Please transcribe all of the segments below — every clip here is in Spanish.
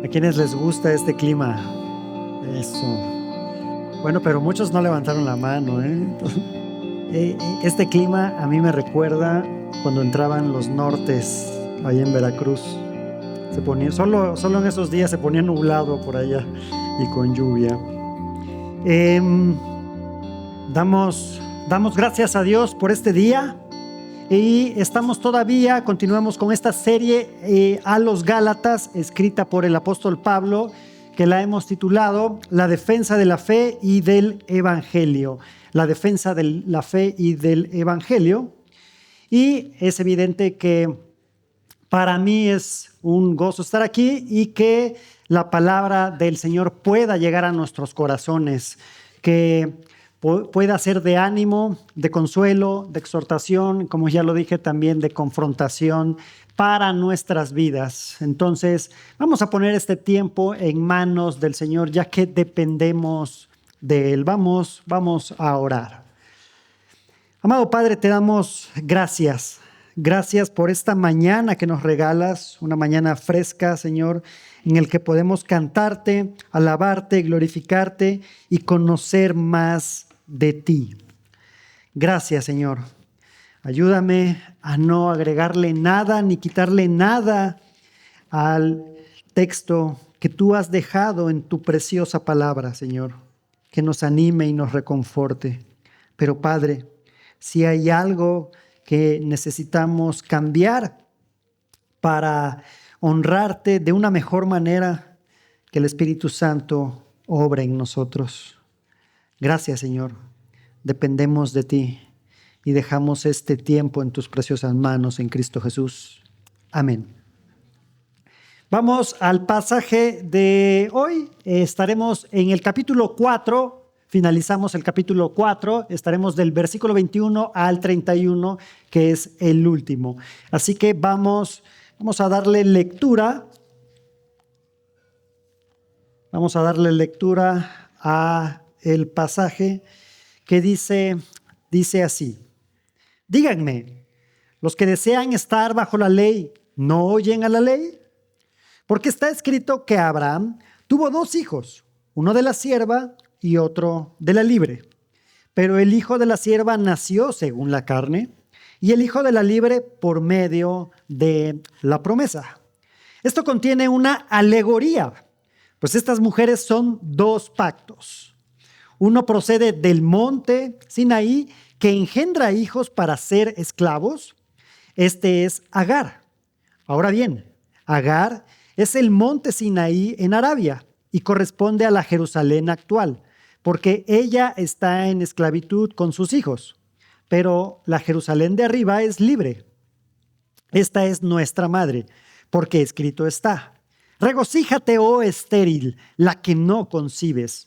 ¿A quienes les gusta este clima? Eso. Bueno, pero muchos no levantaron la mano, Este clima a mí me recuerda cuando entraban los nortes allá en Veracruz. Se ponía, solo en esos días se ponía nublado por allá y con lluvia. Damos gracias a Dios por este día. Y continuamos con esta serie a los Gálatas, escrita por el apóstol Pablo, que la hemos titulado La defensa de la fe y del Evangelio. La defensa de la fe y del Evangelio. Y es evidente que para mí es un gozo estar aquí y que la palabra del Señor pueda llegar a nuestros corazones, que pueda ser de ánimo, de consuelo, de exhortación, como ya lo dije, también de confrontación para nuestras vidas. Entonces, vamos a poner este tiempo en manos del Señor, ya que dependemos de Él. Vamos a orar. Amado Padre, te damos gracias. Gracias por esta mañana que nos regalas, una mañana fresca, Señor, en el que podemos cantarte, alabarte, glorificarte y conocer más de ti. Gracias, Señor. Ayúdame a no agregarle nada ni quitarle nada al texto que tú has dejado en tu preciosa palabra, Señor, que nos anime y nos reconforte. Pero, Padre, si hay algo que necesitamos cambiar para honrarte de una mejor manera, que el Espíritu Santo obre en nosotros. Gracias, Señor. Dependemos de ti y dejamos este tiempo en tus preciosas manos en Cristo Jesús. Amén. Vamos al pasaje de hoy. Estaremos en el capítulo 4. Finalizamos el capítulo 4. Estaremos del versículo 21 al 31, que es el último. Así que vamos a darle lectura. Vamos a darle lectura a el pasaje que dice así: díganme, ¿los que desean estar bajo la ley no oyen a la ley? Porque está escrito que Abraham tuvo 2 hijos, uno de la sierva y otro de la libre. Pero el hijo de la sierva nació según la carne y el hijo de la libre por medio de la promesa. Esto contiene una alegoría, pues estas mujeres son 2 pactos. Uno procede del monte Sinaí, que engendra hijos para ser esclavos. Este es Agar. Ahora bien, Agar es el monte Sinaí en Arabia y corresponde a la Jerusalén actual, porque ella está en esclavitud con sus hijos. Pero la Jerusalén de arriba es libre. Esta es nuestra madre, porque escrito está: regocíjate, oh estéril, la que no concibes.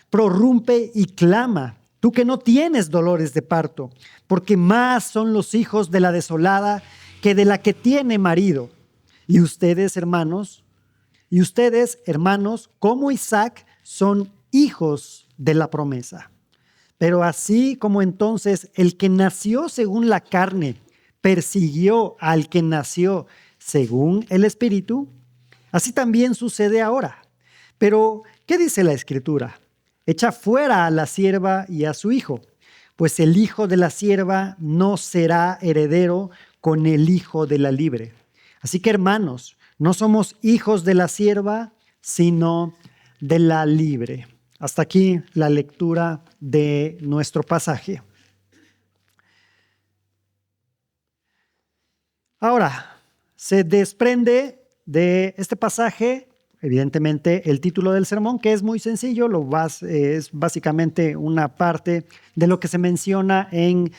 Prorrumpe y clama, tú que no tienes dolores de parto, porque más son los hijos de la desolada que de la que tiene marido. Y ustedes, hermanos, como Isaac, son hijos de la promesa. Pero así como entonces el que nació según la carne persiguió al que nació según el Espíritu, así también sucede ahora. Pero, ¿qué dice la Escritura? Echa fuera a la sierva y a su hijo, pues el hijo de la sierva no será heredero con el hijo de la libre. Así que, hermanos, no somos hijos de la sierva, sino de la libre. Hasta aquí la lectura de nuestro pasaje. Ahora, se desprende de este pasaje, evidentemente, el título del sermón, que es muy sencillo, es básicamente una parte de lo que se menciona en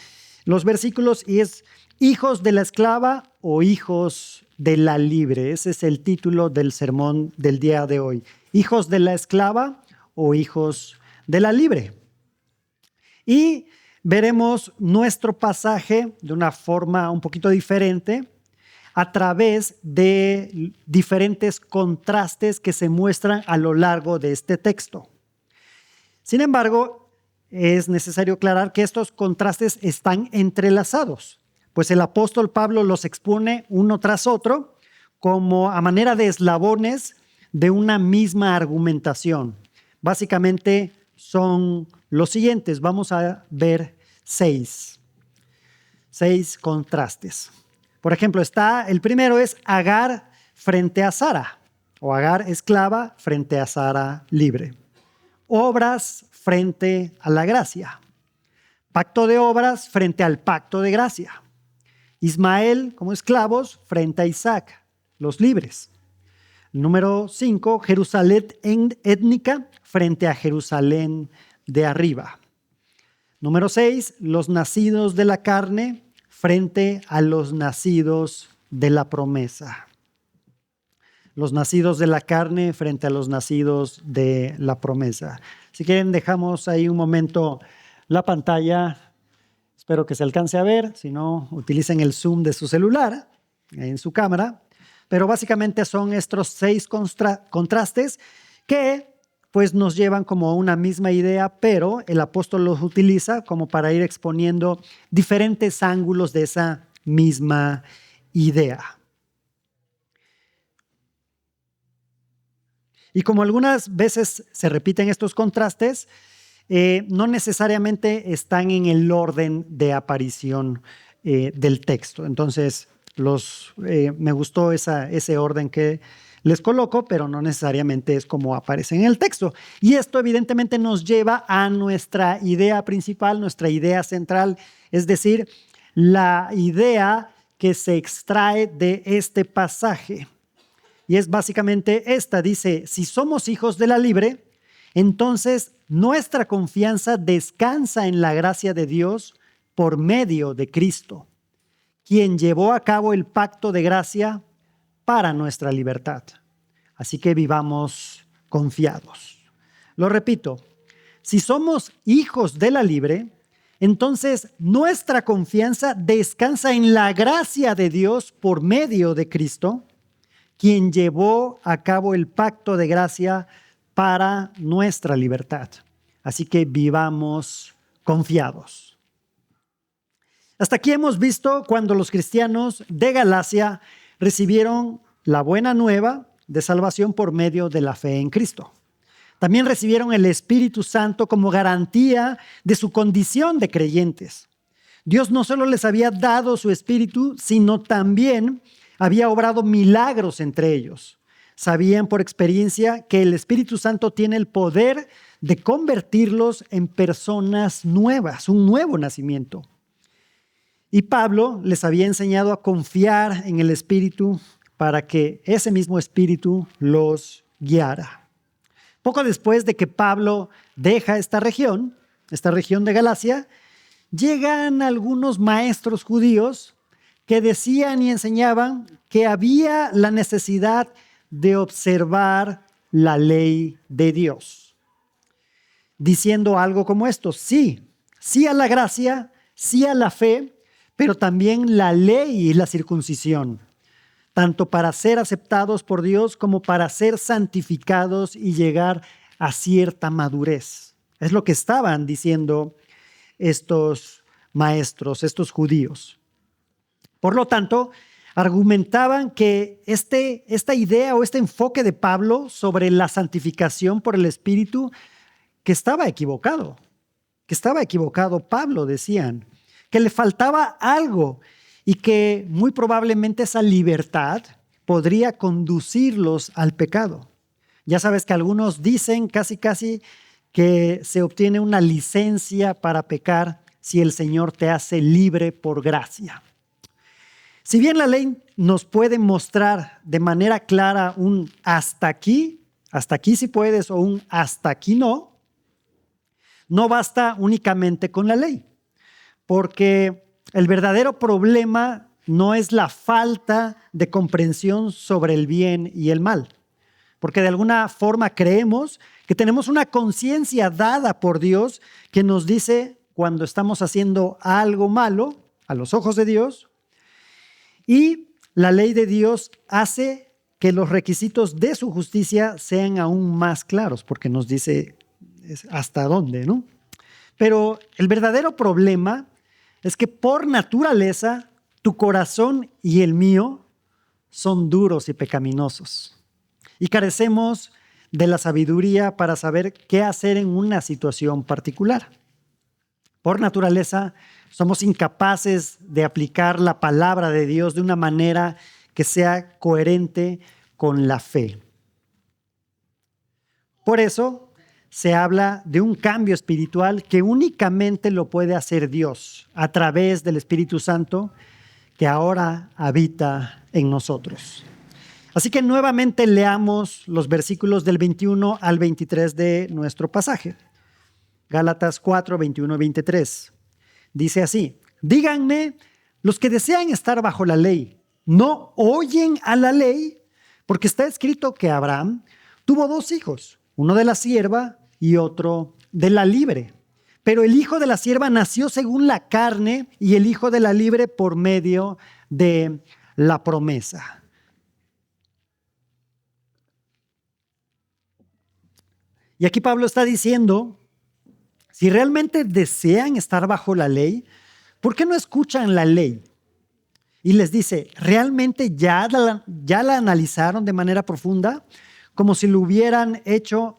los versículos y es hijos de la esclava o hijos de la libre. Ese es el título del sermón del día de hoy. Hijos de la esclava o hijos de la libre. Y veremos nuestro pasaje de una forma un poquito diferente, a través de diferentes contrastes que se muestran a lo largo de este texto. Sin embargo, es necesario aclarar que estos contrastes están entrelazados, pues el apóstol Pablo los expone uno tras otro como a manera de eslabones de una misma argumentación. Básicamente son los siguientes. Vamos a ver 6 contrastes. Por ejemplo, el primero es Agar frente a Sara, o Agar esclava frente a Sara libre. Obras frente a la gracia. Pacto de obras frente al pacto de gracia. Ismael como esclavos frente a Isaac, los libres. Número 5, Jerusalén étnica frente a Jerusalén de arriba. Número 6, los nacidos de la carne frente a los nacidos de la promesa. Los nacidos de la carne frente a los nacidos de la promesa. Si quieren, dejamos ahí un momento la pantalla. Espero que se alcance a ver. Si no, utilicen el zoom de su celular en su cámara. Pero básicamente son estos 6 contrastes que pues nos llevan como a una misma idea, pero el apóstol los utiliza como para ir exponiendo diferentes ángulos de esa misma idea. Y como algunas veces se repiten estos contrastes, no necesariamente están en el orden de aparición del texto. Entonces, me gustó ese orden que les coloco, pero no necesariamente es como aparece en el texto. Y esto evidentemente nos lleva a nuestra idea principal, nuestra idea central, es decir, la idea que se extrae de este pasaje. Y es básicamente esta, dice, si somos hijos de la libre, entonces nuestra confianza descansa en la gracia de Dios por medio de Cristo, quien llevó a cabo el pacto de gracia para nuestra libertad. Así que vivamos confiados. Lo repito, si somos hijos de la libre, entonces nuestra confianza descansa en la gracia de Dios por medio de Cristo, quien llevó a cabo el pacto de gracia para nuestra libertad. Así que vivamos confiados. Hasta aquí hemos visto cuando los cristianos de Galacia recibieron la buena nueva de salvación por medio de la fe en Cristo. También recibieron el Espíritu Santo como garantía de su condición de creyentes. Dios no solo les había dado su Espíritu, sino también había obrado milagros entre ellos. Sabían por experiencia que el Espíritu Santo tiene el poder de convertirlos en personas nuevas, un nuevo nacimiento. Y Pablo les había enseñado a confiar en el Espíritu para que ese mismo Espíritu los guiara. Poco después de que Pablo deja esta región de Galacia, llegan algunos maestros judíos que decían y enseñaban que había la necesidad de observar la ley de Dios, diciendo algo como esto: sí a la gracia, sí a la fe, pero también la ley y la circuncisión, tanto para ser aceptados por Dios como para ser santificados y llegar a cierta madurez. Es lo que estaban diciendo estos maestros, estos judíos. Por lo tanto, argumentaban que esta idea o este enfoque de Pablo sobre la santificación por el Espíritu, que estaba equivocado. Pablo, decían, que le faltaba algo y que muy probablemente esa libertad podría conducirlos al pecado. Ya sabes que algunos dicen casi que se obtiene una licencia para pecar si el Señor te hace libre por gracia. Si bien la ley nos puede mostrar de manera clara un hasta aquí sí puedes, o un hasta aquí no basta únicamente con la ley, porque el verdadero problema no es la falta de comprensión sobre el bien y el mal, porque de alguna forma creemos que tenemos una conciencia dada por Dios que nos dice cuando estamos haciendo algo malo a los ojos de Dios. Y la ley de Dios hace que los requisitos de su justicia sean aún más claros, porque nos dice hasta dónde, ¿no? Pero el verdadero problema es que por naturaleza tu corazón y el mío son duros y pecaminosos. y carecemos de la sabiduría para saber qué hacer en una situación particular. Por naturaleza, somos incapaces de aplicar la palabra de Dios de una manera que sea coherente con la fe. Por eso se habla de un cambio espiritual que únicamente lo puede hacer Dios a través del Espíritu Santo que ahora habita en nosotros. Así que nuevamente leamos los versículos del 21 al 23 de nuestro pasaje. Gálatas 4, 21 y 23. Dice así: díganme, los que desean estar bajo la ley, ¿no oyen a la ley? Porque está escrito que Abraham tuvo 2 hijos, uno de la sierva y otro de la libre. Pero el hijo de la sierva nació según la carne y el hijo de la libre por medio de la promesa. Y aquí Pablo está diciendo, si realmente desean estar bajo la ley, ¿por qué no escuchan la ley? Y les dice, ¿realmente ya la analizaron de manera profunda? Como si lo hubieran hecho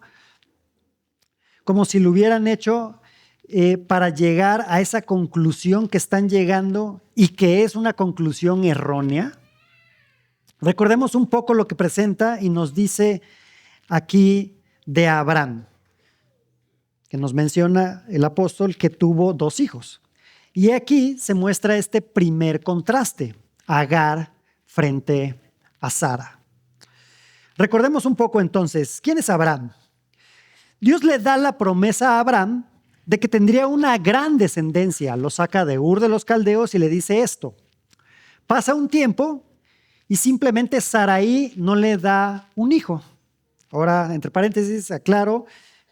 para llegar a esa conclusión que están llegando y que es una conclusión errónea. Recordemos un poco lo que presenta y nos dice aquí de Abraham, que nos menciona el apóstol que tuvo 2 hijos. Y aquí se muestra este primer contraste, Agar frente a Sara. Recordemos un poco entonces, ¿quién es Abraham? Dios le da la promesa a Abraham de que tendría una gran descendencia. Lo saca de Ur de los Caldeos y le dice esto. Pasa un tiempo y simplemente Sarai no le da un hijo. Ahora, entre paréntesis, aclaro,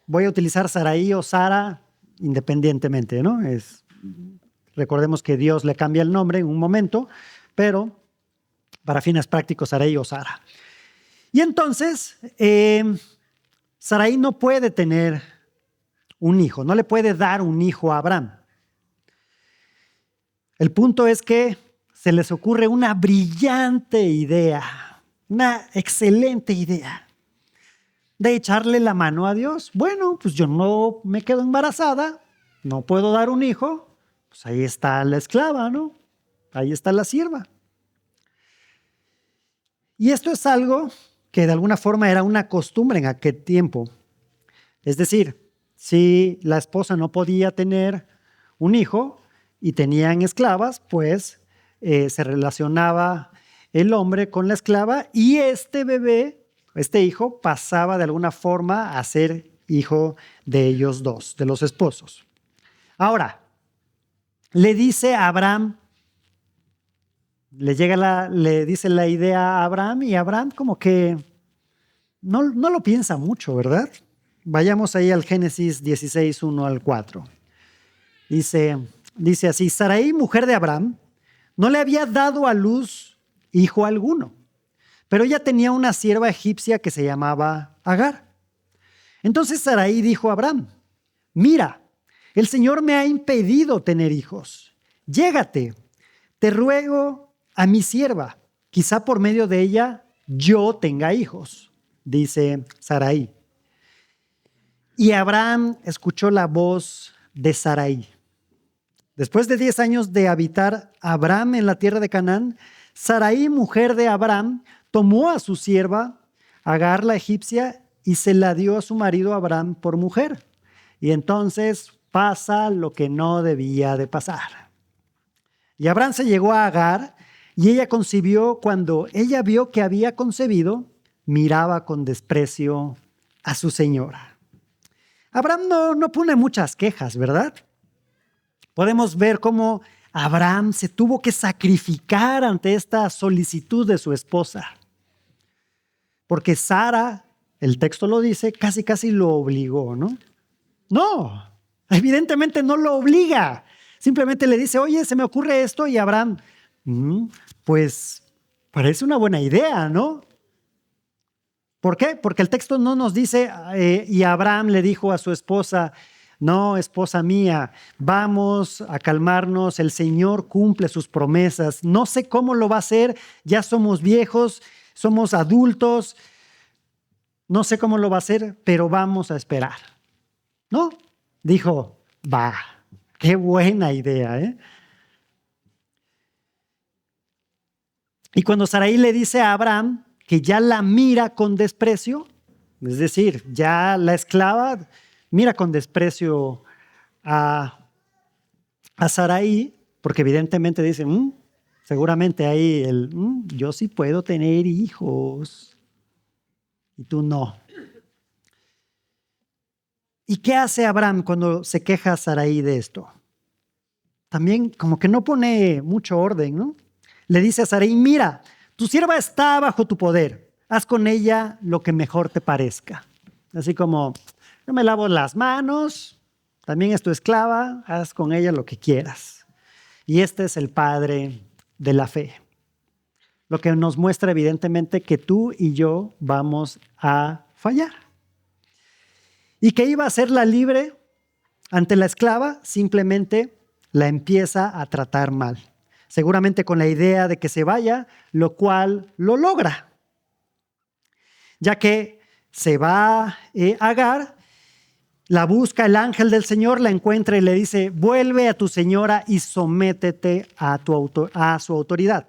voy a utilizar Sarai o Sara independientemente, ¿no? Recordemos que Dios le cambia el nombre en un momento, pero para fines prácticos Sarai o Sara. Y entonces, Sarai no puede tener un hijo, no le puede dar un hijo a Abraham. El punto es que se les ocurre una brillante idea, una excelente idea de echarle la mano a Dios. Bueno, pues yo no me quedo embarazada, no puedo dar un hijo, pues ahí está la esclava, ¿no? Ahí está la sierva. Y esto es algo que de alguna forma era una costumbre en aquel tiempo. Es decir, si la esposa no podía tener un hijo y tenían esclavas, pues se relacionaba el hombre con la esclava y este bebé, este hijo, pasaba de alguna forma a ser hijo de ellos dos, de los esposos. Ahora, le dice a Abraham, le dice la idea a Abraham y Abraham como que no lo piensa mucho, ¿verdad? Vayamos ahí al Génesis 16, 1 al 4. Dice así, Sarai, mujer de Abraham, no le había dado a luz hijo alguno, pero ella tenía una sierva egipcia que se llamaba Agar. Entonces Sarai dijo a Abraham, mira, el Señor me ha impedido tener hijos. Llégate, te ruego a mi sierva, quizá por medio de ella yo tenga hijos, dice Sarai. Y Abraham escuchó la voz de Sarai. Después de 10 años de habitar Abraham en la tierra de Canaán, Sarai, mujer de Abraham, tomó a su sierva, Agar la egipcia, y se la dio a su marido Abraham por mujer. Y entonces pasa lo que no debía de pasar. Y Abraham se llegó a Agar, y ella concibió. Cuando ella vio que había concebido, miraba con desprecio a su señora. Abraham no pone muchas quejas, ¿verdad? Podemos ver cómo Abraham se tuvo que sacrificar ante esta solicitud de su esposa. Porque Sara, el texto lo dice, casi lo obligó, ¿no? No, evidentemente no lo obliga. Simplemente le dice, oye, se me ocurre esto, y Abraham, pues parece una buena idea, ¿no? ¿Por qué? Porque el texto no nos dice, y Abraham le dijo a su esposa, no, esposa mía, vamos a calmarnos, el Señor cumple sus promesas, no sé cómo lo va a hacer, ya somos viejos, somos adultos, no sé cómo lo va a hacer, pero vamos a esperar. ¿No? Dijo, va, qué buena idea, ¿eh? Y cuando Sarai le dice a Abraham que ya la mira con desprecio, es decir, ya la esclava mira con desprecio a Sarai, porque evidentemente dice, seguramente ahí yo sí puedo tener hijos y tú no. ¿Y qué hace Abraham cuando se queja a Sarai de esto? También como que no pone mucho orden, ¿no? Le dice a Sarai, mira, tu sierva está bajo tu poder, haz con ella lo que mejor te parezca. Así como, yo me lavo las manos, también es tu esclava, haz con ella lo que quieras. Y este es el padre de la fe. Lo que nos muestra evidentemente que tú y yo vamos a fallar. ¿Y que iba a hacerla libre ante la esclava? Simplemente la empieza a tratar mal. Seguramente con la idea de que se vaya, lo cual lo logra. Ya que se va Agar, la busca el ángel del Señor, la encuentra y le dice, vuelve a tu señora y sométete a su autoridad.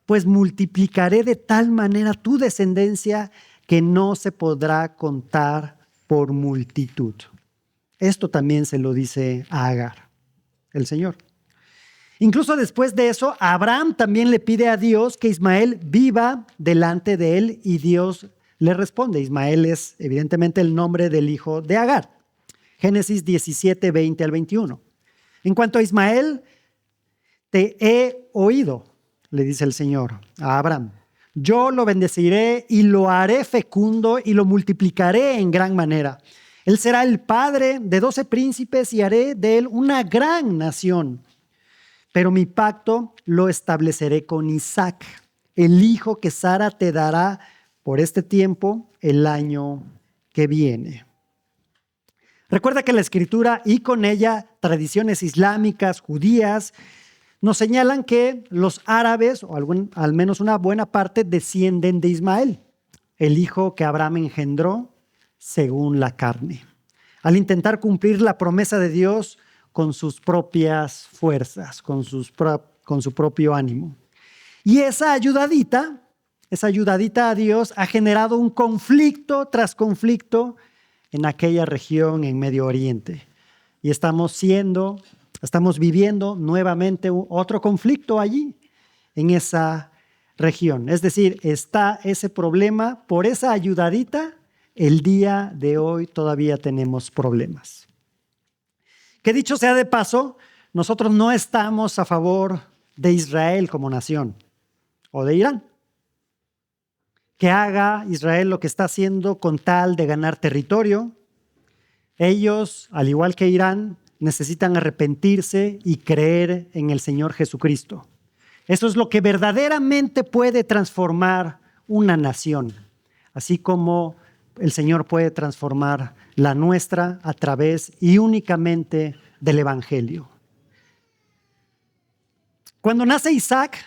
Pues multiplicaré de tal manera tu descendencia que no se podrá contar por multitud. Esto también se lo dice a Agar, el Señor. Incluso después de eso, Abraham también le pide a Dios que Ismael viva delante de él y Dios le responde. Ismael es evidentemente el nombre del hijo de Agar. Génesis 17, 20 al 21. En cuanto a Ismael, te he oído, le dice el Señor a Abraham. Yo lo bendeciré y lo haré fecundo y lo multiplicaré en gran manera. Él será el padre de 12 príncipes y haré de él una gran nación. Pero mi pacto lo estableceré con Isaac, el hijo que Sara te dará por este tiempo el año que viene. Recuerda que la Escritura y con ella tradiciones islámicas, judías, nos señalan que los árabes, o al menos una buena parte, descienden de Ismael, el hijo que Abraham engendró según la carne, al intentar cumplir la promesa de Dios con sus propias fuerzas, con su propio ánimo. Y esa ayudadita a Dios ha generado un conflicto tras conflicto en aquella región en Medio Oriente. Y estamos viviendo nuevamente otro conflicto allí, en esa región. Es decir, está ese problema por esa ayudadita. El día de hoy todavía tenemos problemas. Que dicho sea de paso, nosotros no estamos a favor de Israel como nación o de Irán. Que haga Israel lo que está haciendo con tal de ganar territorio. Ellos, al igual que Irán, necesitan arrepentirse y creer en el Señor Jesucristo. Eso es lo que verdaderamente puede transformar una nación, así como el Señor puede transformar la nuestra a través y únicamente del Evangelio. Cuando nace Isaac,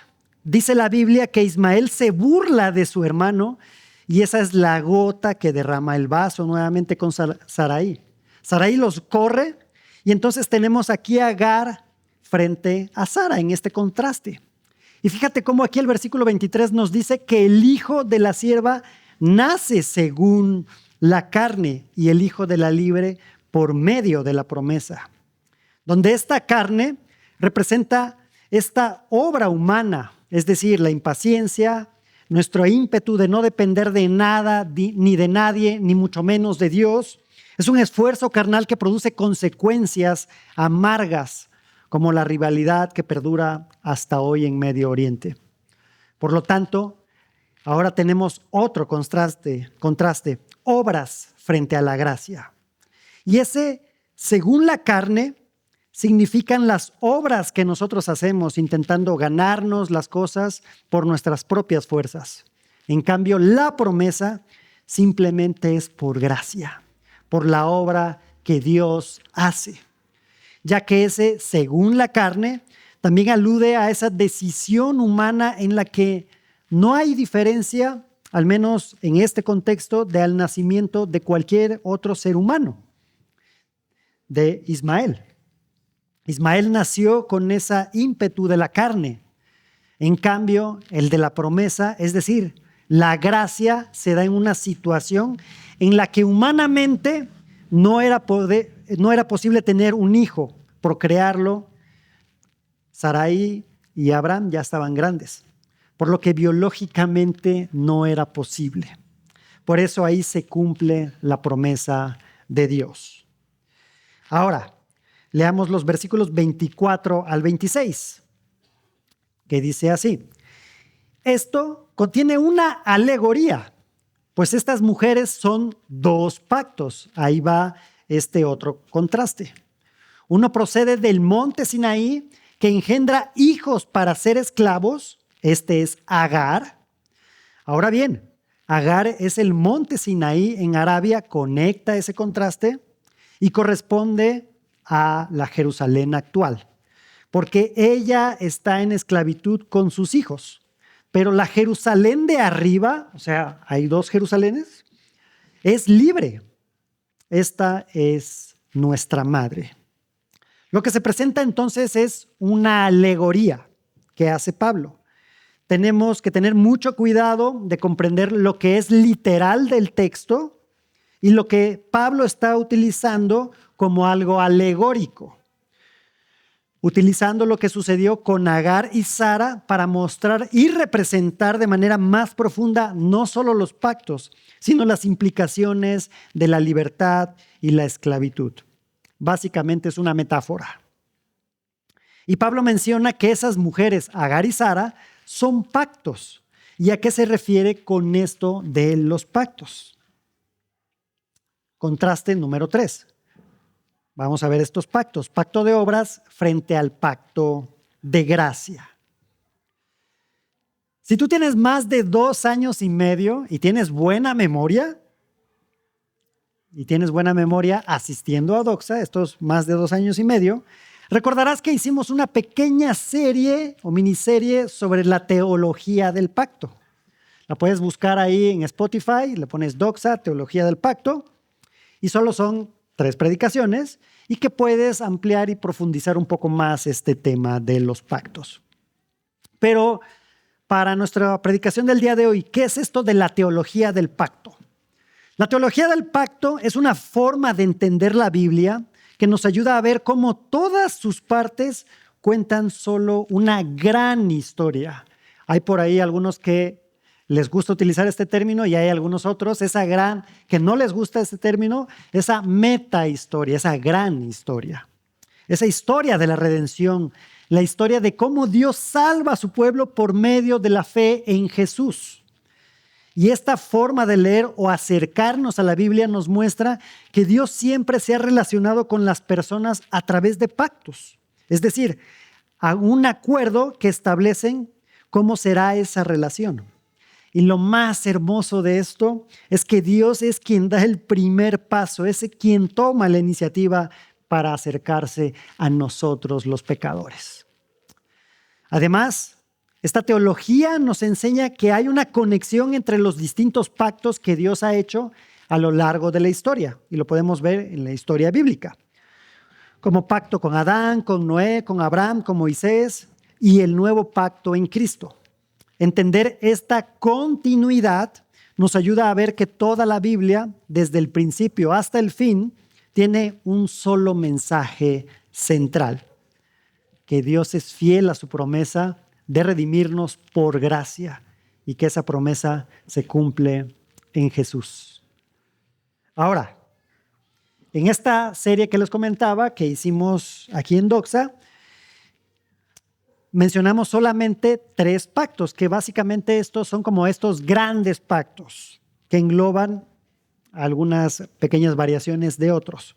dice la Biblia que Ismael se burla de su hermano y esa es la gota que derrama el vaso nuevamente con Sarai. Sarai los corre y entonces tenemos aquí a Agar frente a Sara en este contraste. Y fíjate cómo aquí el versículo 23 nos dice que el hijo de la sierva nace según la carne y el hijo de la libre por medio de la promesa. Donde esta carne representa esta obra humana, es decir, la impaciencia, nuestro ímpetu de no depender de nada, ni de nadie, ni mucho menos de Dios. Es un esfuerzo carnal que produce consecuencias amargas, como la rivalidad que perdura hasta hoy en Medio Oriente. Por lo tanto, ahora tenemos otro contraste, obras frente a la gracia. Y ese, según la carne, significan las obras que nosotros hacemos intentando ganarnos las cosas por nuestras propias fuerzas. En cambio, la promesa simplemente es por gracia, por la obra que Dios hace. Ya que ese, según la carne, también alude a esa decisión humana en la que no hay diferencia al menos en este contexto, del nacimiento de cualquier otro ser humano, de Ismael. Ismael nació con esa ímpetu de la carne. En cambio, el de la promesa, es decir, la gracia, se da en una situación en la que humanamente no era posible tener un hijo, procrearlo. Sarai y Abraham ya estaban grandes, por lo que biológicamente no era posible. Por eso ahí se cumple la promesa de Dios. Ahora, leamos los versículos 24 al 26, que dice así: esto contiene una alegoría, pues estas mujeres son dos pactos. Ahí va este otro contraste. Uno procede del monte Sinaí, que engendra hijos para ser esclavos. Este es Agar. Ahora bien, Agar es el monte Sinaí en Arabia, conecta ese contraste y corresponde a la Jerusalén actual, porque ella está en esclavitud con sus hijos. Pero la Jerusalén de arriba, o sea, hay dos Jerusalenes, es libre. Esta es nuestra madre. Lo que se presenta entonces es una alegoría que hace Pablo. Tenemos que tener mucho cuidado de comprender lo que es literal del texto y lo que Pablo está utilizando como algo alegórico, utilizando lo que sucedió con Agar y Sara para mostrar y representar de manera más profunda no solo los pactos, sino las implicaciones de la libertad y la esclavitud. Básicamente es una metáfora. Y Pablo menciona que esas mujeres, Agar y Sara, son pactos. ¿Y a qué se refiere con esto de los pactos? Contraste número 3. Vamos a ver estos pactos. Pacto de obras frente al pacto de gracia. Si tú tienes más de 2 años y medio y tienes buena memoria, asistiendo a Doxa, estos más de 2 años y medio, recordarás que hicimos una pequeña serie o miniserie sobre la teología del pacto. La puedes buscar ahí en Spotify, le pones Doxa, Teología del Pacto, y solo son 3 predicaciones y que puedes ampliar y profundizar un poco más este tema de los pactos. Pero para nuestra predicación del día de hoy, ¿qué es esto de la teología del pacto? La teología del pacto es una forma de entender la Biblia que nos ayuda a ver cómo todas sus partes cuentan solo una gran historia. Hay por ahí algunos que les gusta utilizar este término y hay algunos otros, que no les gusta este término, esa meta historia, esa gran historia. Esa historia de la redención, la historia de cómo Dios salva a su pueblo por medio de la fe en Jesús. Y esta forma de leer o acercarnos a la Biblia nos muestra que Dios siempre se ha relacionado con las personas a través de pactos. Es decir, a un acuerdo que establecen cómo será esa relación. Y lo más hermoso de esto es que Dios es quien da el primer paso, es quien toma la iniciativa para acercarse a nosotros los pecadores. Además, esta teología nos enseña que hay una conexión entre los distintos pactos que Dios ha hecho a lo largo de la historia, y lo podemos ver en la historia bíblica, como pacto con Adán, con Noé, con Abraham, con Moisés, y el nuevo pacto en Cristo. Entender esta continuidad nos ayuda a ver que toda la Biblia, desde el principio hasta el fin, tiene un solo mensaje central: que Dios es fiel a su promesa de redimirnos por gracia y que esa promesa se cumple en Jesús. Ahora, en esta serie que les comentaba, que hicimos aquí en Doxa, mencionamos solamente 3 pactos, que básicamente estos son como estos grandes pactos que engloban algunas pequeñas variaciones de otros.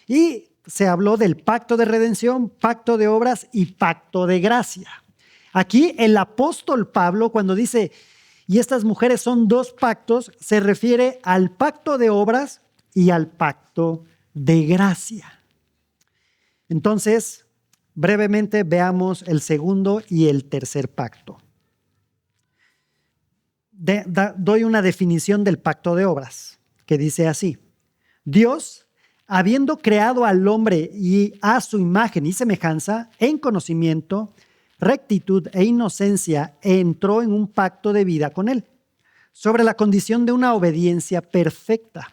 Y se habló del pacto de redención, pacto de obras y pacto de gracia. Aquí el apóstol Pablo, cuando dice, y estas mujeres son 2 pactos, se refiere al pacto de obras y al pacto de gracia. Entonces, brevemente veamos el segundo y el tercer pacto. doy una definición del pacto de obras, que dice así: Dios, habiendo creado al hombre y a su imagen y semejanza, en conocimiento, rectitud e inocencia, entró en un pacto de vida con él, sobre la condición de una obediencia perfecta,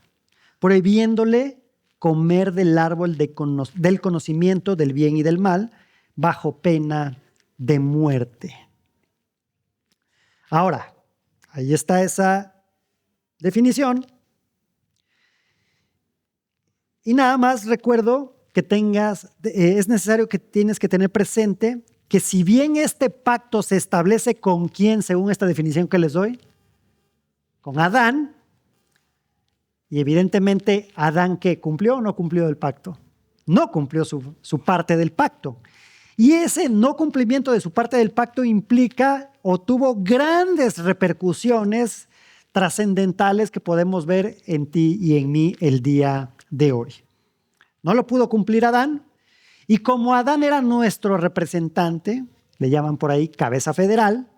prohibiéndole comer del árbol del conocimiento del bien y del mal, bajo pena de muerte. Ahora, ahí está esa definición. Y nada más recuerdo que es necesario que tienes que tener presente que si bien este pacto se establece con quién, según esta definición que les doy, con Adán, y evidentemente Adán, ¿qué? ¿Cumplió o no cumplió el pacto? No cumplió su parte del pacto. Y ese no cumplimiento de su parte del pacto implica o tuvo grandes repercusiones trascendentales que podemos ver en ti y en mí el día de hoy. No lo pudo cumplir Adán, y como Adán era nuestro representante, le llaman por ahí cabeza federal,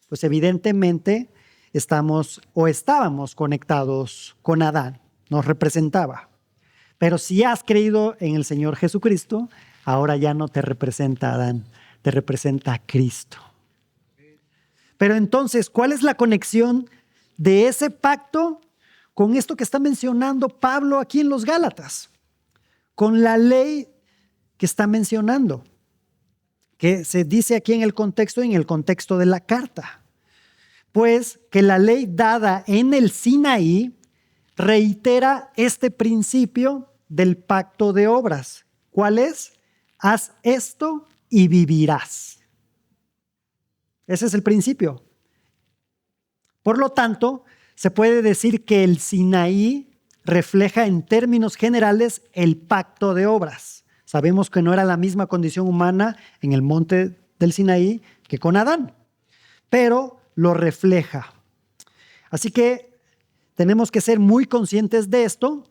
pues evidentemente estábamos conectados con Adán, nos representaba. Pero si has creído en el Señor Jesucristo, ahora ya no te representa Adán, te representa a Cristo. Pero entonces, ¿cuál es la conexión de ese pacto con esto que está mencionando Pablo aquí en los Gálatas? Con la ley que está mencionando, que se dice aquí en el contexto de la carta. Pues que la ley dada en el Sinaí reitera este principio del pacto de obras. ¿Cuál es? Haz esto y vivirás. Ese es el principio. Por lo tanto, se puede decir que el Sinaí refleja en términos generales el pacto de obras. Sabemos que no era la misma condición humana en el monte del Sinaí que con Adán, pero lo refleja. Así que tenemos que ser muy conscientes de esto,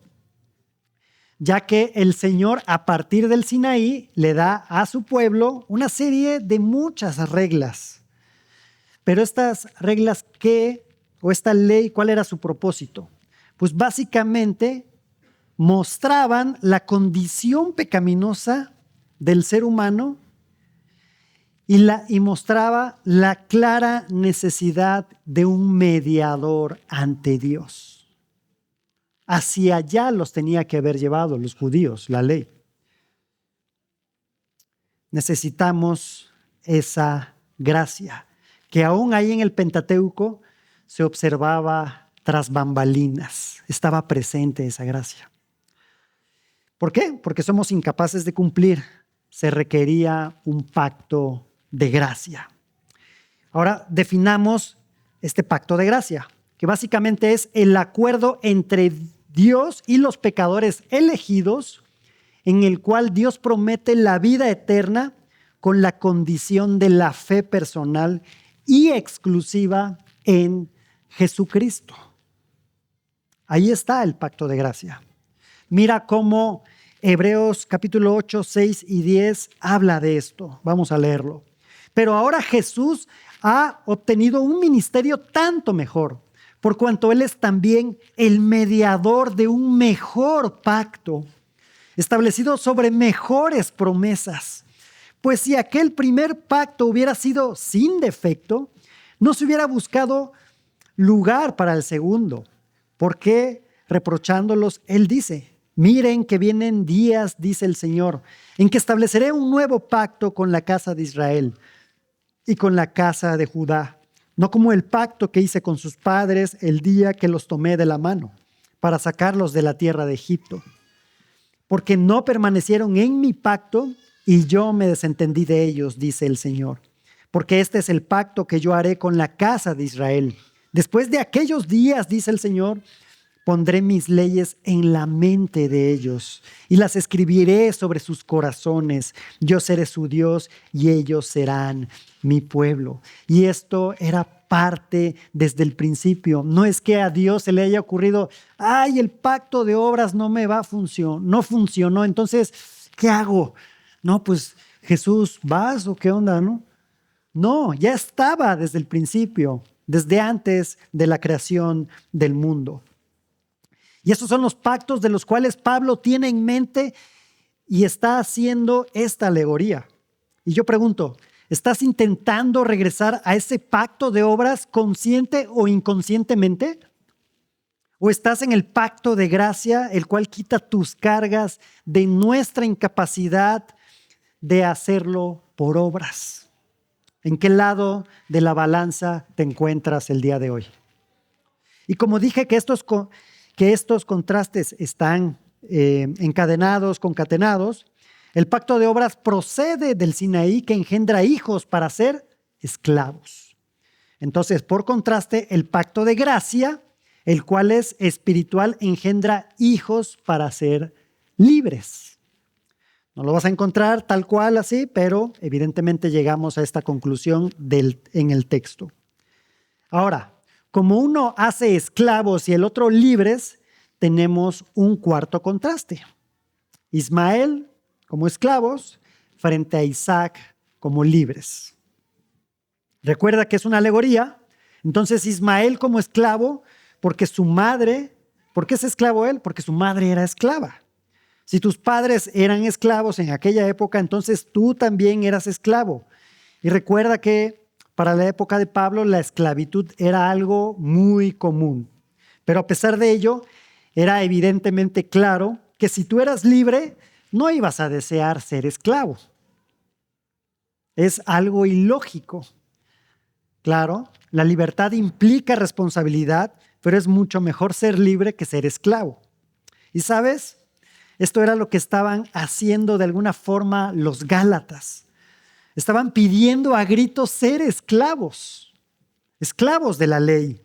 ya que el Señor a partir del Sinaí le da a su pueblo una serie de muchas reglas. Pero estas reglas, o esta ley, ¿cuál era su propósito? Pues básicamente mostraban la condición pecaminosa del ser humano y mostraba la clara necesidad de un mediador ante Dios. Hacia allá los tenía que haber llevado los judíos, la ley. Necesitamos esa gracia, que aún ahí en el Pentateuco se observaba tras bambalinas, estaba presente esa gracia. ¿Por qué? Porque somos incapaces de cumplir. Se requería un pacto de gracia. Ahora definamos este pacto de gracia, que básicamente es el acuerdo entre Dios y los pecadores elegidos, en el cual Dios promete la vida eterna con la condición de la fe personal y exclusiva en Jesucristo. Ahí está el pacto de gracia. Mira cómo Hebreos capítulo 8, 6 y 10 habla de esto. Vamos a leerlo. Pero ahora Jesús ha obtenido un ministerio tanto mejor, por cuanto Él es también el mediador de un mejor pacto, establecido sobre mejores promesas. Pues si aquel primer pacto hubiera sido sin defecto, no se hubiera buscado lugar para el segundo. Porque reprochándolos, Él dice: miren que vienen días, dice el Señor, en que estableceré un nuevo pacto con la casa de Israel y con la casa de Judá, no como el pacto que hice con sus padres el día que los tomé de la mano para sacarlos de la tierra de Egipto. Porque no permanecieron en mi pacto y yo me desentendí de ellos, dice el Señor. Porque este es el pacto que yo haré con la casa de Israel. Después de aquellos días, dice el Señor, pondré mis leyes en la mente de ellos y las escribiré sobre sus corazones. Yo seré su Dios y ellos serán mi pueblo. Y esto era parte desde el principio. No es que a Dios se le haya ocurrido: ay, el pacto de obras no funcionó. Entonces, ¿qué hago? No, pues Jesús, ¿vas o qué onda, no? No, ya estaba desde el principio. desde antes de la creación del mundo. Y esos son los pactos de los cuales Pablo tiene en mente y está haciendo esta alegoría. Y yo pregunto, ¿estás intentando regresar a ese pacto de obras consciente o inconscientemente? ¿O estás en el pacto de gracia, el cual quita tus cargas de nuestra incapacidad de hacerlo por obras? ¿En qué lado de la balanza te encuentras el día de hoy? Y como dije que estos contrastes están encadenados, concatenados, el pacto de obras procede del Sinaí que engendra hijos para ser esclavos. Entonces, por contraste, el pacto de gracia, el cual es espiritual, engendra hijos para ser libres. No lo vas a encontrar tal cual así, pero evidentemente llegamos a esta conclusión en el texto. Ahora, como uno hace esclavos y el otro libres, tenemos un cuarto contraste. Ismael como esclavos frente a Isaac como libres. Recuerda que es una alegoría. Entonces Ismael como esclavo porque su madre, ¿por qué es esclavo él? Porque su madre era esclava. Si tus padres eran esclavos en aquella época, entonces tú también eras esclavo. Y recuerda que para la época de Pablo la esclavitud era algo muy común. Pero a pesar de ello, era evidentemente claro que si tú eras libre, no ibas a desear ser esclavo. Es algo ilógico. Claro, la libertad implica responsabilidad, pero es mucho mejor ser libre que ser esclavo. Y ¿sabes? Esto era lo que estaban haciendo de alguna forma los Gálatas. Estaban pidiendo a gritos ser esclavos de la ley.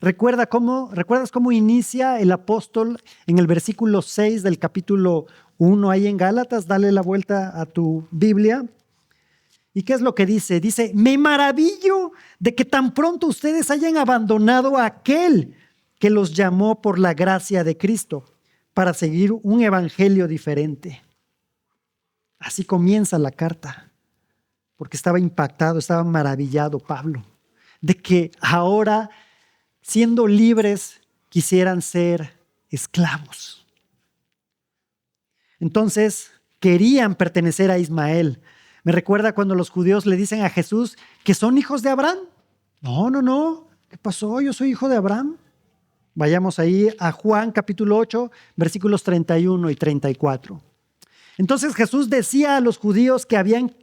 ¿Recuerdas cómo inicia el apóstol en el versículo 6 del capítulo 1 ahí en Gálatas? Dale la vuelta a tu Biblia. ¿Y qué es lo que dice? Dice, me maravillo de que tan pronto ustedes hayan abandonado a aquel que los llamó por la gracia de Cristo para seguir un evangelio diferente. Así comienza la carta, porque estaba impactado, estaba maravillado Pablo, de que ahora, siendo libres, quisieran ser esclavos. Entonces, querían pertenecer a Ismael. Me recuerda cuando los judíos le dicen a Jesús que son hijos de Abraham. No. ¿Qué pasó? Yo soy hijo de Abraham. Vayamos ahí a Juan capítulo 8, versículos 31 y 34. Entonces Jesús decía a los judíos que habían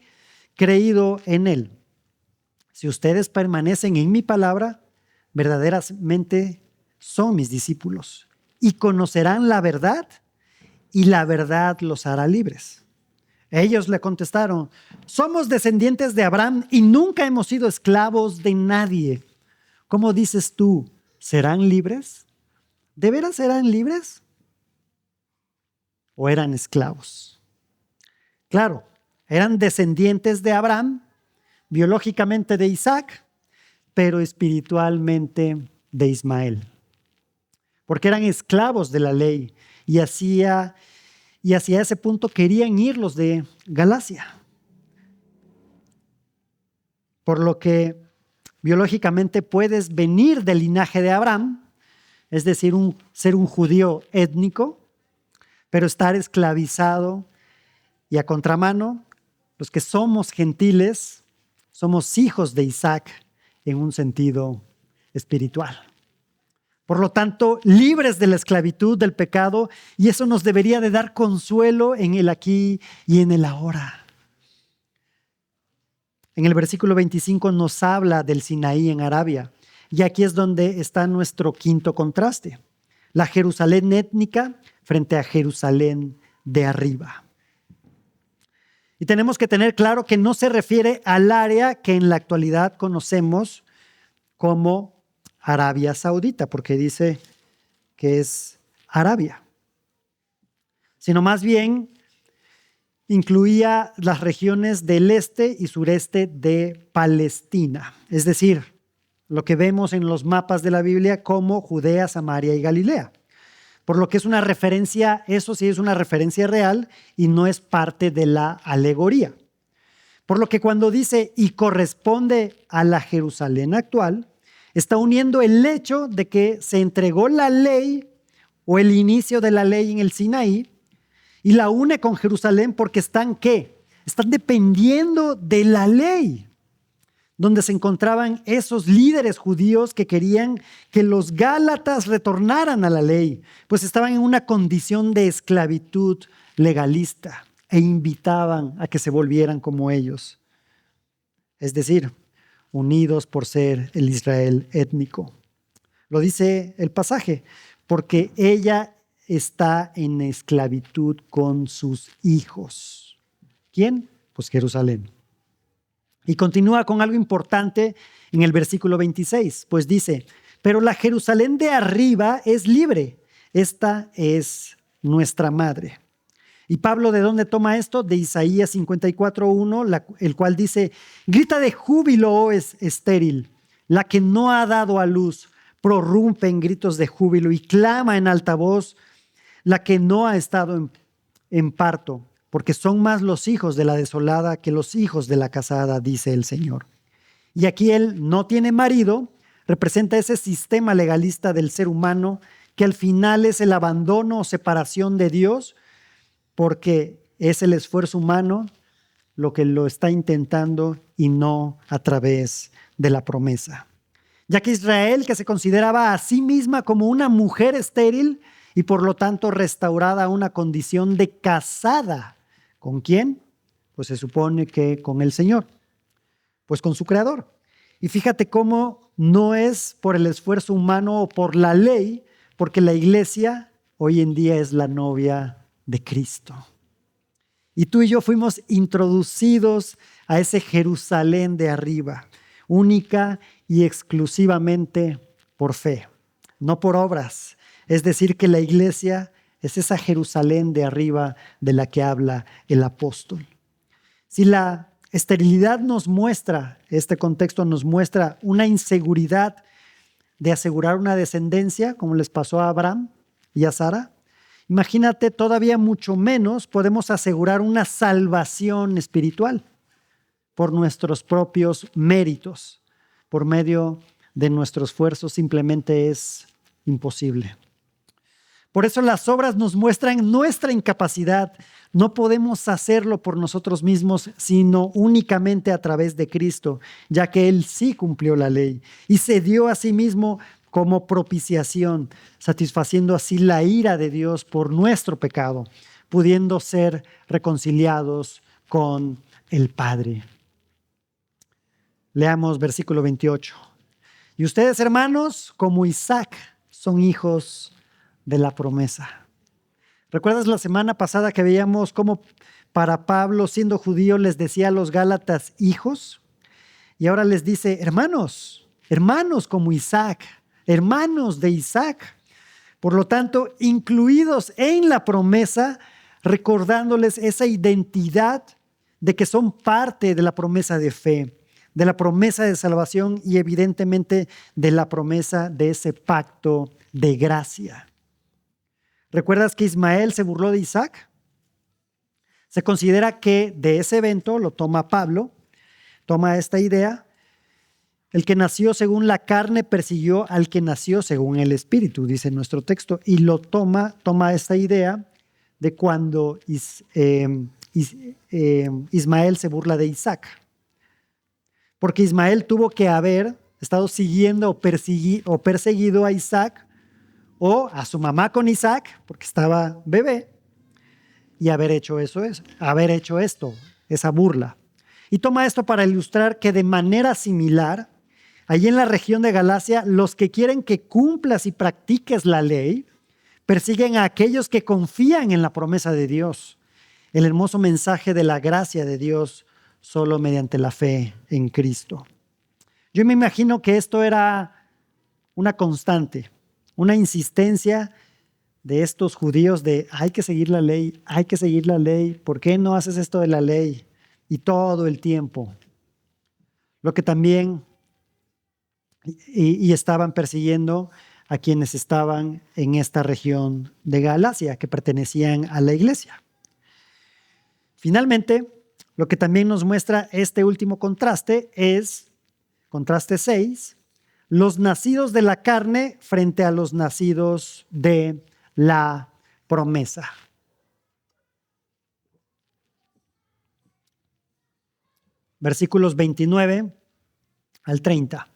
creído en él: si ustedes permanecen en mi palabra, verdaderamente son mis discípulos y conocerán la verdad, y la verdad los hará libres. Ellos le contestaron: somos descendientes de Abraham y nunca hemos sido esclavos de nadie. ¿Cómo dices tú? ¿Serán libres? ¿De veras serán libres? ¿O eran esclavos? Claro, eran descendientes de Abraham, biológicamente de Isaac, pero espiritualmente de Ismael. Porque eran esclavos de la ley y hacia ese punto querían ir los de Galacia. Por lo que biológicamente puedes venir del linaje de Abraham, es decir, ser un judío étnico, pero estar esclavizado. Y a contramano, los que somos gentiles, somos hijos de Isaac en un sentido espiritual. Por lo tanto, libres de la esclavitud del pecado, y eso nos debería de dar consuelo en el aquí y en el ahora. En el versículo 25 nos habla del Sinaí en Arabia, y aquí es donde está nuestro quinto contraste: la Jerusalén étnica frente a Jerusalén de arriba. Y tenemos que tener claro que no se refiere al área que en la actualidad conocemos como Arabia Saudita, porque dice que es Arabia, sino más bien incluía las regiones del este y sureste de Palestina, es decir, lo que vemos en los mapas de la Biblia como Judea, Samaria y Galilea. Por lo que es una referencia, eso sí es una referencia real y no es parte de la alegoría. Por lo que cuando dice y corresponde a la Jerusalén actual, Está uniendo el hecho de que se entregó la ley o el inicio de la ley en el Sinaí y la une con Jerusalén porque están ¿qué? Están dependiendo de la ley, donde se encontraban esos líderes judíos que querían que los gálatas retornaran a la ley, pues estaban en una condición de esclavitud legalista e invitaban a que se volvieran como ellos. Es decir, unidos por ser el Israel étnico. Lo dice el pasaje, porque ella está en esclavitud con sus hijos. ¿Quién? Pues Jerusalén. Y continúa con algo importante en el versículo 26, pues dice, pero la Jerusalén de arriba es libre, esta es nuestra madre. Y Pablo, ¿de dónde toma esto? De Isaías 54:1, el cual dice, grita de júbilo, oh estéril, la que no ha dado a luz, prorrumpe en gritos de júbilo y clama en alta voz, la que no ha estado en parto, porque son más los hijos de la desolada que los hijos de la casada, dice el Señor. Y aquí él no tiene marido, representa ese sistema legalista del ser humano que al final es el abandono o separación de Dios, porque es el esfuerzo humano lo que lo está intentando y no a través de la promesa. Ya que Israel, que se consideraba a sí misma como una mujer estéril y por lo tanto restaurada a una condición de casada, ¿con quién? Pues se supone que con el Señor, pues con su Creador. Y fíjate cómo no es por el esfuerzo humano o por la ley, porque la iglesia hoy en día es la novia de Cristo. Y tú y yo fuimos introducidos a ese Jerusalén de arriba, única y exclusivamente por fe, no por obras. Es decir, que la iglesia es esa Jerusalén de arriba de la que habla el apóstol. Si la esterilidad nos muestra, este contexto nos muestra una inseguridad de asegurar una descendencia, como les pasó a Abraham y a Sara, imagínate, todavía mucho menos podemos asegurar una salvación espiritual por nuestros propios méritos. Por medio de nuestro esfuerzo simplemente es imposible. Por eso las obras nos muestran nuestra incapacidad. No podemos hacerlo por nosotros mismos, sino únicamente a través de Cristo, ya que Él sí cumplió la ley y se dio a sí mismo como propiciación, satisfaciendo así la ira de Dios por nuestro pecado, pudiendo ser reconciliados con el Padre. Leamos versículo 28. Y ustedes, hermanos, como Isaac, son hijos de la promesa. ¿Recuerdas la semana pasada que veíamos cómo para Pablo, siendo judío, les decía a los gálatas hijos? Y ahora les dice hermanos, hermanos como Isaac, hermanos de Isaac. Por lo tanto, incluidos en la promesa, recordándoles esa identidad de que son parte de la promesa de fe, de la promesa de salvación y evidentemente de la promesa de ese pacto de gracia. ¿Recuerdas que Ismael se burló de Isaac? Se considera que de ese evento, lo toma Pablo, toma esta idea, el que nació según la carne persiguió al que nació según el espíritu, dice nuestro texto, y lo toma esta idea de cuando Ismael se burla de Isaac. Porque Ismael tuvo que haber estado siguiendo o perseguido a Isaac o a su mamá con Isaac, porque estaba bebé, y haber hecho esto, esa burla. Y toma esto para ilustrar que de manera similar, allí en la región de Galacia, los que quieren que cumplas y practiques la ley, persiguen a aquellos que confían en la promesa de Dios, el hermoso mensaje de la gracia de Dios solo mediante la fe en Cristo. Yo me imagino que esto era una constante, una insistencia de estos judíos de hay que seguir la ley, ¿por qué no haces esto de la ley? Y todo el tiempo. Lo que también y estaban persiguiendo a quienes estaban en esta región de Galacia, que pertenecían a la iglesia. Finalmente, lo que también nos muestra este último contraste es, contraste 6, los nacidos de la carne frente a los nacidos de la promesa. Versículos 29 al 30.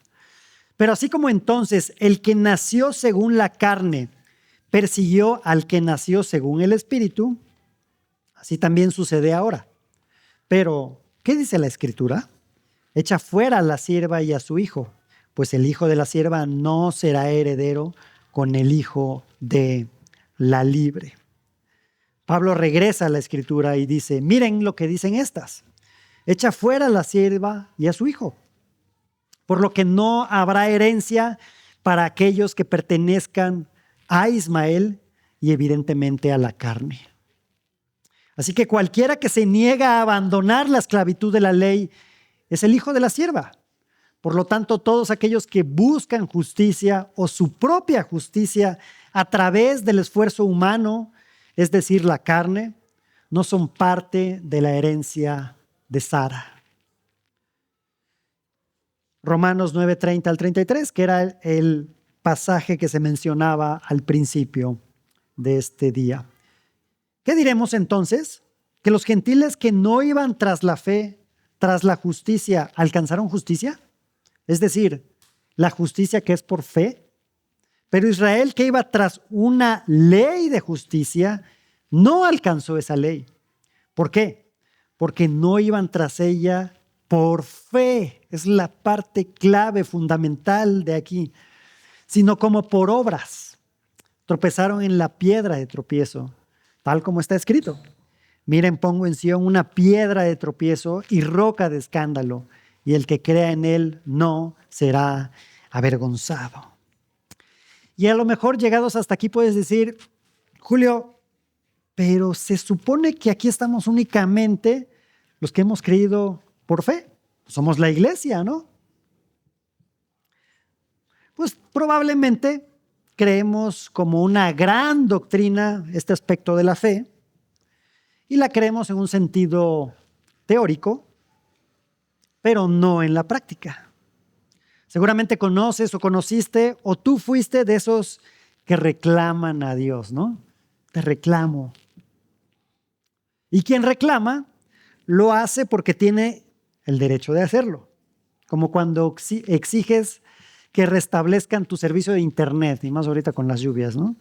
Pero así como entonces el que nació según la carne persiguió al que nació según el Espíritu, así también sucede ahora. Pero, ¿qué dice la Escritura? Echa fuera a la sierva y a su hijo, pues el hijo de la sierva no será heredero con el hijo de la libre. Pablo regresa a la Escritura y dice, miren lo que dicen estas. Echa fuera a la sierva y a su hijo, por lo que no habrá herencia para aquellos que pertenezcan a Ismael y evidentemente a la carne. Así que cualquiera que se niega a abandonar la esclavitud de la ley es el hijo de la sierva. Por lo tanto, todos aquellos que buscan justicia o su propia justicia a través del esfuerzo humano, es decir, la carne, no son parte de la herencia de Sara. Romanos 9:30 al 33, que era el pasaje que se mencionaba al principio de este día. ¿Qué diremos entonces? ¿Que los gentiles que no iban tras la fe, tras la justicia, alcanzaron justicia? Es decir, la justicia que es por fe. Pero Israel, que iba tras una ley de justicia, no alcanzó esa ley. ¿Por qué? Porque no iban tras ella por fe. Es la parte clave, fundamental de aquí. Sino como por obras. Tropezaron en la piedra de tropiezo, tal como está escrito. Miren, pongo en Sión una piedra de tropiezo y roca de escándalo, y el que crea en él no será avergonzado. Y a lo mejor llegados hasta aquí puedes decir, Julio, pero se supone que aquí estamos únicamente los que hemos creído por fe. Somos la iglesia, ¿no? Pues probablemente creemos como una gran doctrina este aspecto de la fe y la creemos en un sentido teórico, pero no en la práctica. Seguramente conoces o conociste o tú fuiste de esos que reclaman a Dios, ¿no? Te reclamo. Y quien reclama lo hace porque tiene el derecho de hacerlo. Como cuando exiges que restablezcan tu servicio de internet, y más ahorita con las lluvias, ¿no?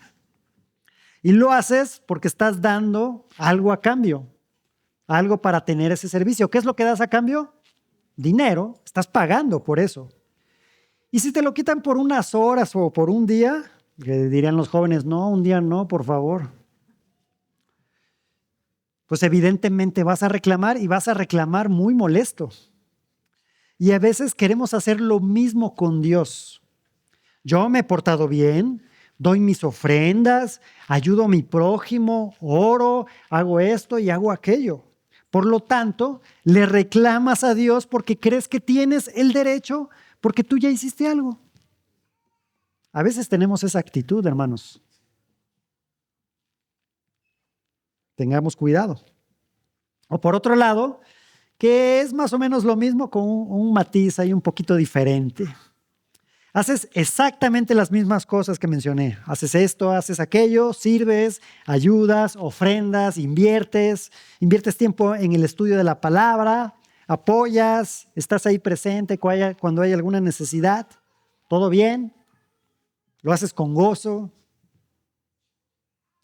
Y lo haces porque estás dando algo a cambio, algo para tener ese servicio. ¿Qué es lo que das a cambio? Dinero, estás pagando por eso. Y si te lo quitan por unas horas o por un día, que dirían los jóvenes, no, un día no, por favor. Pues evidentemente vas a reclamar y vas a reclamar muy molesto. Y a veces queremos hacer lo mismo con Dios. Yo me he portado bien, doy mis ofrendas, ayudo a mi prójimo, oro, hago esto y hago aquello. Por lo tanto, le reclamas a Dios porque crees que tienes el derecho, porque tú ya hiciste algo. A veces tenemos esa actitud, hermanos. Tengamos cuidado. O por otro lado, que es más o menos lo mismo con un matiz ahí un poquito diferente. Haces exactamente las mismas cosas que mencioné. Haces esto, haces aquello, sirves, ayudas, ofrendas, inviertes tiempo en el estudio de la palabra, apoyas, estás ahí presente cuando hay alguna necesidad. ¿Todo bien? Lo haces con gozo,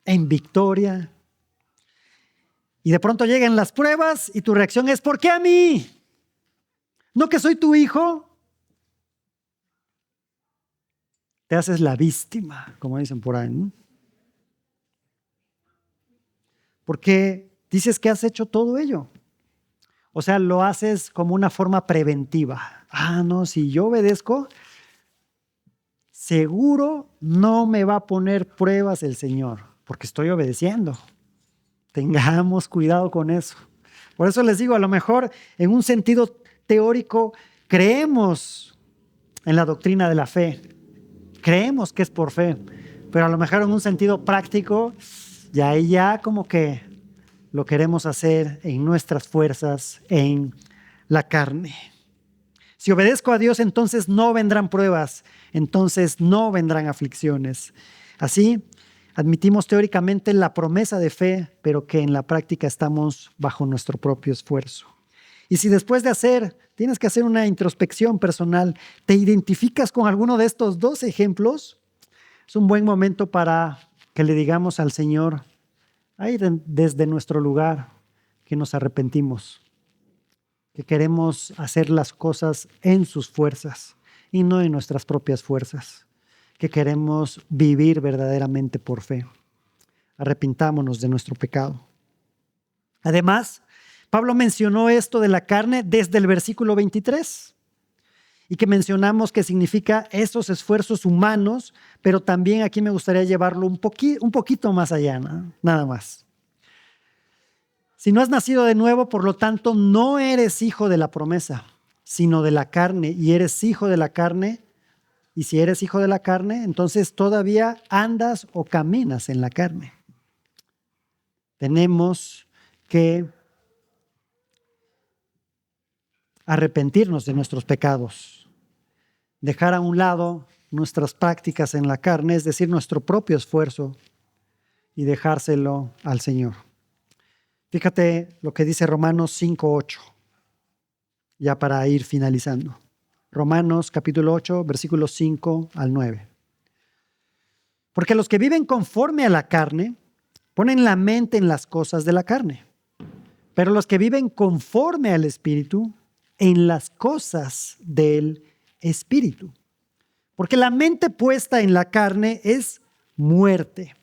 en victoria. Y de pronto llegan las pruebas y tu reacción es, ¿por qué a mí? ¿No que soy tu hijo? Te haces la víctima, como dicen por ahí, ¿no? Porque dices que has hecho todo ello. O sea, lo haces como una forma preventiva. Ah, no, si yo obedezco, seguro no me va a poner pruebas el Señor, porque estoy obedeciendo. Tengamos cuidado con eso. Por eso les digo, a lo mejor en un sentido teórico creemos en la doctrina de la fe. Creemos que es por fe, pero a lo mejor en un sentido práctico, ya como que lo queremos hacer en nuestras fuerzas, en la carne. Si obedezco a Dios, entonces no vendrán pruebas, entonces no vendrán aflicciones. Así, admitimos teóricamente la promesa de fe, pero que en la práctica estamos bajo nuestro propio esfuerzo. Y si después tienes que hacer una introspección personal, te identificas con alguno de estos dos ejemplos, es un buen momento para que le digamos al Señor, ahí desde nuestro lugar, que nos arrepentimos, que queremos hacer las cosas en sus fuerzas y no en nuestras propias fuerzas, que queremos vivir verdaderamente por fe. Arrepintámonos de nuestro pecado. Además, Pablo mencionó esto de la carne desde el versículo 23 y que mencionamos que significa esos esfuerzos humanos, pero también aquí me gustaría llevarlo un poquito más allá, ¿no? Nada más. Si no has nacido de nuevo, por lo tanto, no eres hijo de la promesa, sino de la carne, y eres hijo de la carne. Y si eres hijo de la carne, entonces todavía andas o caminas en la carne. Tenemos que arrepentirnos de nuestros pecados, dejar a un lado nuestras prácticas en la carne, es decir, nuestro propio esfuerzo, y dejárselo al Señor. Fíjate lo que dice Romanos 5:8, ya para ir finalizando. Romanos capítulo 8, versículos 5 al 9. Porque los que viven conforme a la carne ponen la mente en las cosas de la carne, pero los que viven conforme al Espíritu, en las cosas del Espíritu. Porque la mente puesta en la carne es muerte,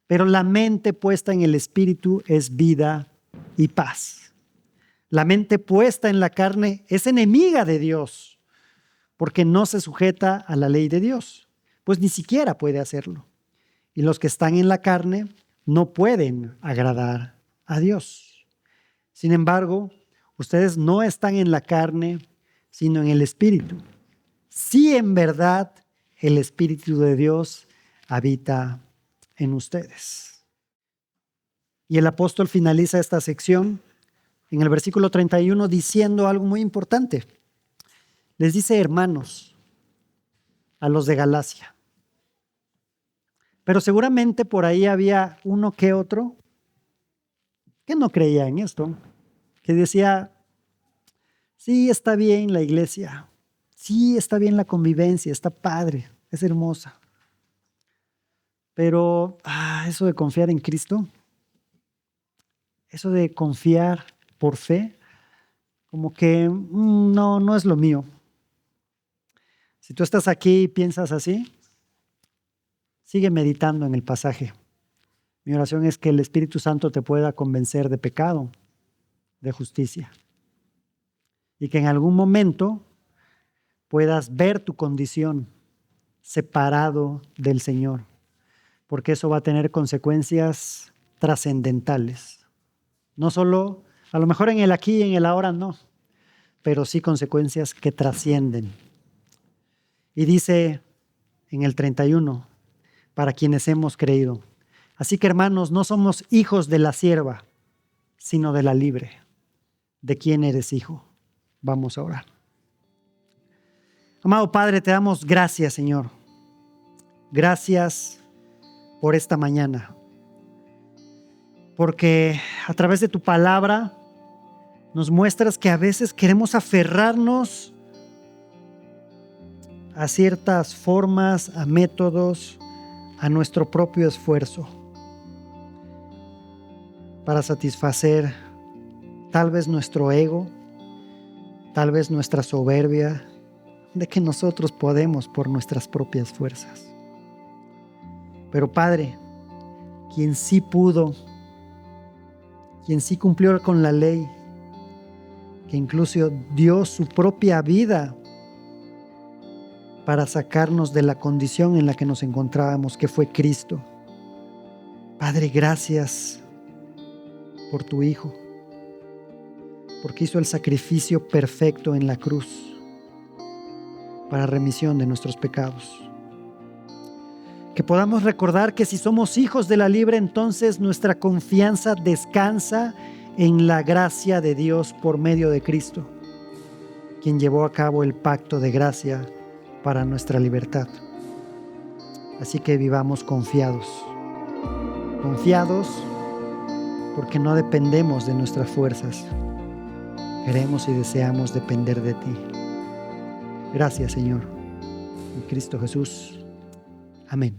pero la mente puesta en el Espíritu es vida y paz. La mente puesta en la carne es enemiga de Dios, porque no se sujeta a la ley de Dios, pues ni siquiera puede hacerlo. Y los que están en la carne no pueden agradar a Dios. Sin embargo, ustedes no están en la carne, sino en el Espíritu. Si en verdad el Espíritu de Dios habita en ustedes. Y el apóstol finaliza esta sección en el versículo 31 diciendo algo muy importante. Les dice hermanos a los de Galacia. Pero seguramente por ahí había uno que otro que no creía en esto, que decía, sí, está bien la iglesia, sí, está bien la convivencia, está padre, es hermosa. Pero eso de confiar en Cristo, eso de confiar por fe, como que no es lo mío. Si tú estás aquí y piensas así, sigue meditando en el pasaje. Mi oración es que el Espíritu Santo te pueda convencer de pecado, de justicia, y que en algún momento puedas ver tu condición separado del Señor, porque eso va a tener consecuencias trascendentales. No solo, a lo mejor en el aquí y en el ahora no, pero sí consecuencias que trascienden. Y dice en el 31, para quienes hemos creído. Así que hermanos, no somos hijos de la sierva, sino de la libre. ¿De quién eres hijo? Vamos a orar. Amado Padre, te damos gracias, Señor. Gracias por esta mañana. Porque a través de tu palabra nos muestras que a veces queremos aferrarnos a ciertas formas, a métodos, a nuestro propio esfuerzo para satisfacer tal vez nuestro ego, tal vez nuestra soberbia de que nosotros podemos por nuestras propias fuerzas. Pero Padre, quien sí pudo, quien sí cumplió con la ley, que incluso dio su propia vida para sacarnos de la condición en la que nos encontrábamos, que fue Cristo. Padre, gracias por tu Hijo, porque hizo el sacrificio perfecto en la cruz para remisión de nuestros pecados. Que podamos recordar que si somos hijos de la libre, entonces nuestra confianza descansa en la gracia de Dios por medio de Cristo, quien llevó a cabo el pacto de gracia para nuestra libertad. Así que vivamos confiados porque no dependemos de nuestras fuerzas. Queremos y deseamos depender de ti. Gracias, Señor. En Cristo Jesús. Amén.